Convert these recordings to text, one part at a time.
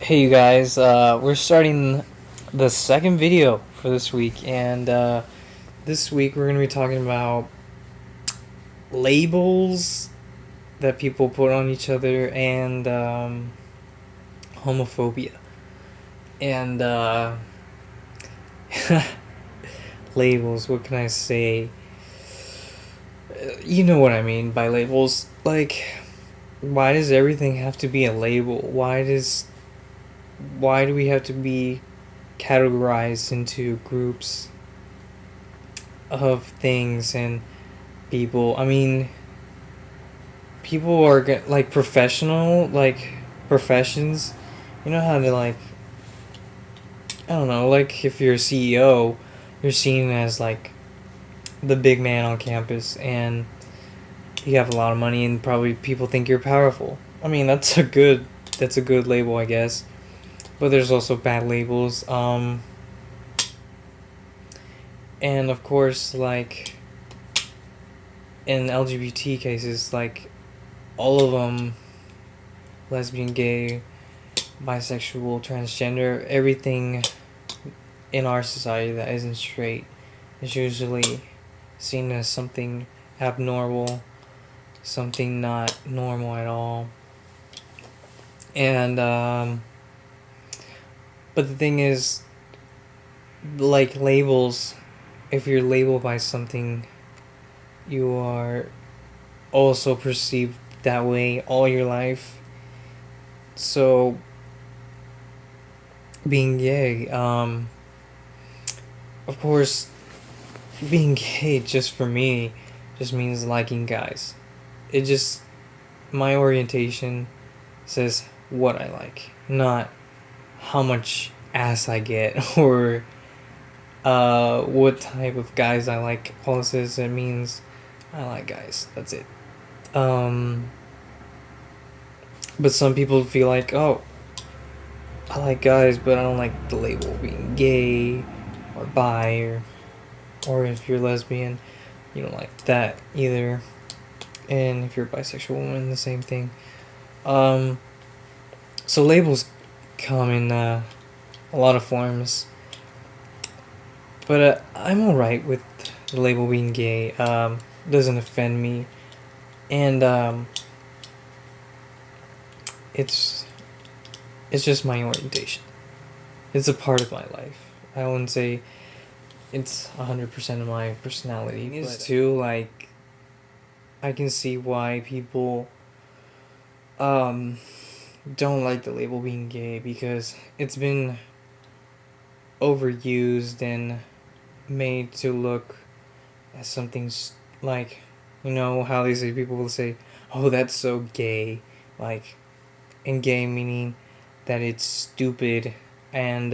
Hey you guys, we're starting the second video for this week, and this week we're going to be talking about labels that people put on each other and homophobia. And labels, what can I say? You know what I mean by labels. Like, why does everything have to be a label? Why do we have to be categorized into groups of things and people? I mean, people are like professional, like professions. You know how to I don't know, like if you're a CEO, you're seen as like the big man on campus, and you have a lot of money, and probably people think you're powerful. I mean, that's a good label, I guess. But there's also bad labels. And of course, like in LGBT cases, like all of them, lesbian, gay, bisexual, transgender, everything in our society that isn't straight is usually seen as something abnormal, something not normal at all. And but the thing is, like labels, if you're labeled by something, you are also perceived that way all your life. So being gay, of course, being gay just for me just means liking guys. It just, my orientation says what I like, not how much ass I get or what type of guys I like. All it says, it means I like guys. That's it. But some people feel like, oh, I like guys, but I don't like the label being gay or bi, or if you're lesbian, you don't like that either. And if you're a bisexual woman, the same thing. So labels come in a lot of forms, but I'm alright with the label being gay. Doesn't offend me, and it's just my orientation. It's a part of my life. I wouldn't say it's 100% of my personality. It's too, like, I can see why people don't like the label being gay, because it's been overused and made to look as something like, you know how they say, people will say, oh, that's so gay, like, and gay meaning that it's stupid, and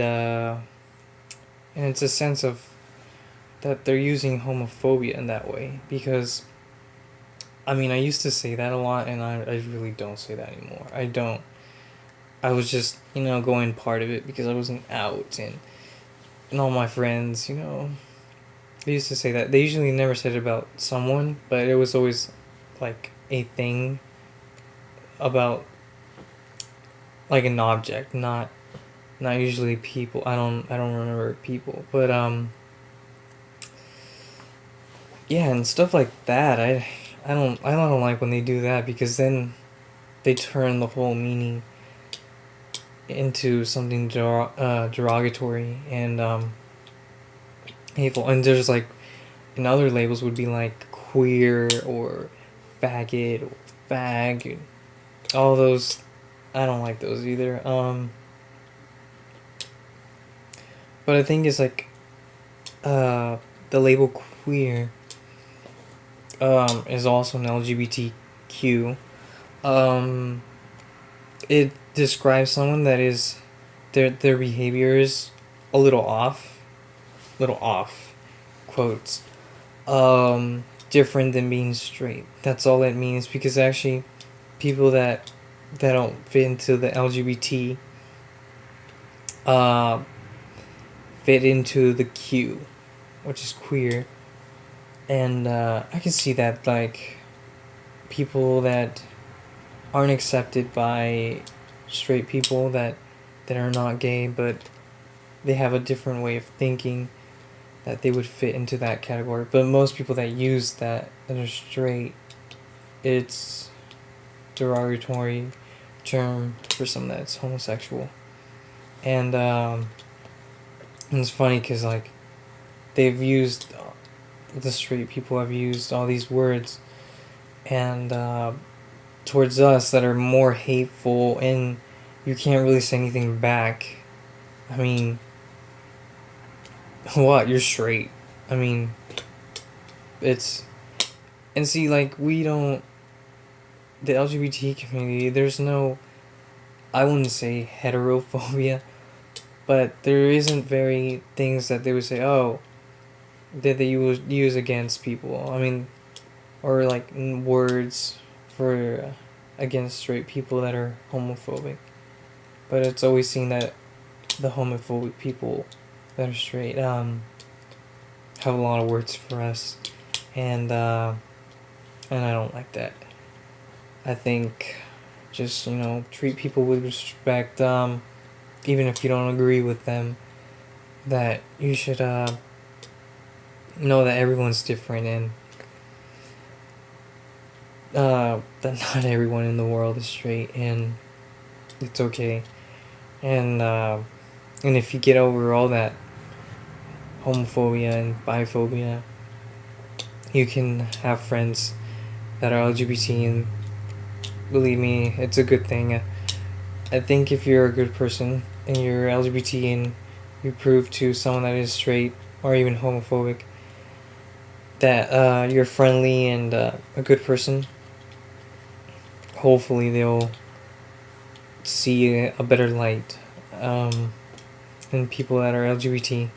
it's a sense of that they're using homophobia in that way, because I mean, I used to say that a lot, and I really don't say that anymore. I was just, going part of it because I wasn't out, and all my friends, they used to say that. They usually never said it about someone, but it was always like a thing about like an object, not usually people. I don't remember people, but yeah, and stuff like that. I don't like when they do that, because then they turn the whole meaning into something derogatory and hateful. And there's like, and other labels would be like queer or faggot or fag, and all those. I don't like those either. But I think it's like the label queer is also an LGBTQ. It describes someone that is their behavior is a little off, quotes, different than being straight. That's all it means, because actually people that don't fit into the LGBT fit into the Q, which is queer. And I can see that, like, people that aren't accepted by straight people, that that are not gay, but they have a different way of thinking that they would fit into that category. But most people that use that are straight, it's derogatory term for someone that's homosexual. And it's funny because like they've used, the straight people have used all these words and towards us that are more hateful, and you can't really say anything back. I mean, what? You're straight. I mean, it's, and see, like, we don't, the LGBT community, there's no, I wouldn't say heterophobia, but there isn't very things that they would say, oh, that they use against people. I mean, or like words for against straight people that are homophobic. But it's always seen that the homophobic people that are straight have a lot of words for us, and I don't like that. I think just, treat people with respect, even if you don't agree with them, that you should know that everyone's different, and that not everyone in the world is straight, and it's okay. And if you get over all that homophobia and biphobia, you can have friends that are LGBT, and believe me, it's a good thing. I think if you're a good person and you're LGBT and you prove to someone that is straight or even homophobic that you're friendly and a good person, hopefully they'll see a better light than people that are LGBT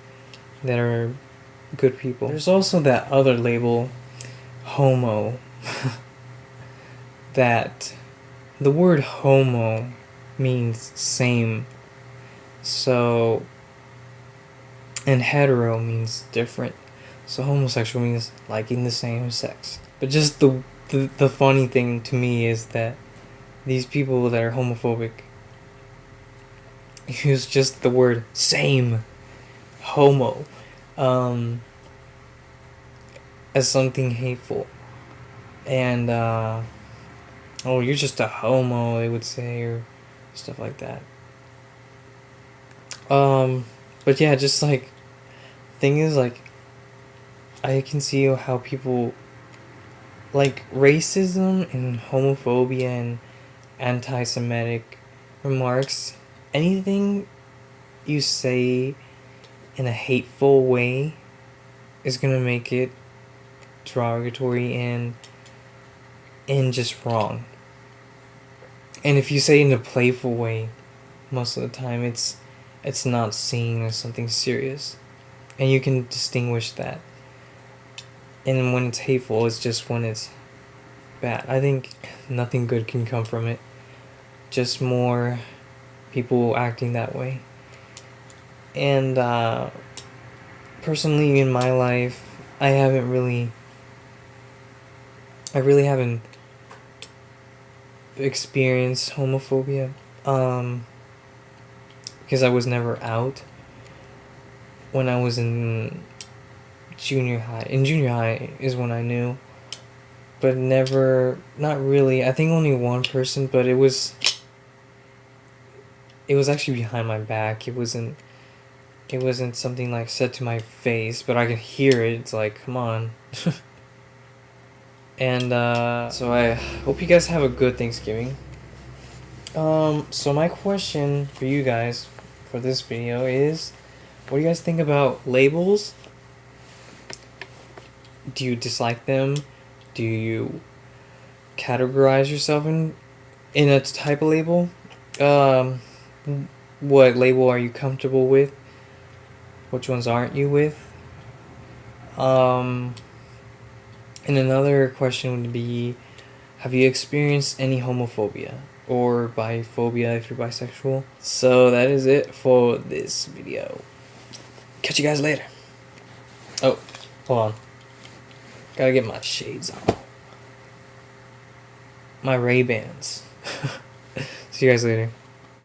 that are good people. There's also that other label, homo, that the word homo means same, so, and hetero means different, so homosexual means liking the same sex. But just the funny thing to me is that these people that are homophobic use just the word same, homo, as something hateful. And oh, you're just a homo, they would say, or stuff like that. But yeah, just like, thing is, like, I can see how people, like, racism and homophobia and anti-Semitic remarks, anything you say in a hateful way is gonna make it derogatory and just wrong. And if you say it in a playful way, most of the time it's not seen as something serious, and you can distinguish that. And when it's hateful, it's just when it's bad. I think nothing good can come from it, just more people acting that way. And personally in my life, I really haven't experienced homophobia, because I was never out when I was in junior high. In junior high is when I knew, but never, not really. I think only one person, but it was actually behind my back. It wasn't something like said to my face, but I could hear it. It's like, come on. And so I hope you guys have a good Thanksgiving. So my question for you guys for this video is, what do you guys think about labels? Do you dislike them? Do you categorize yourself in a type of label? What label are you comfortable with? Which ones aren't you with? And another question would be, have you experienced any homophobia or biphobia if you're bisexual? So that is it for this video. Catch you guys later. Oh, hold on. Gotta get my shades on. My Ray-Bans. See you guys later.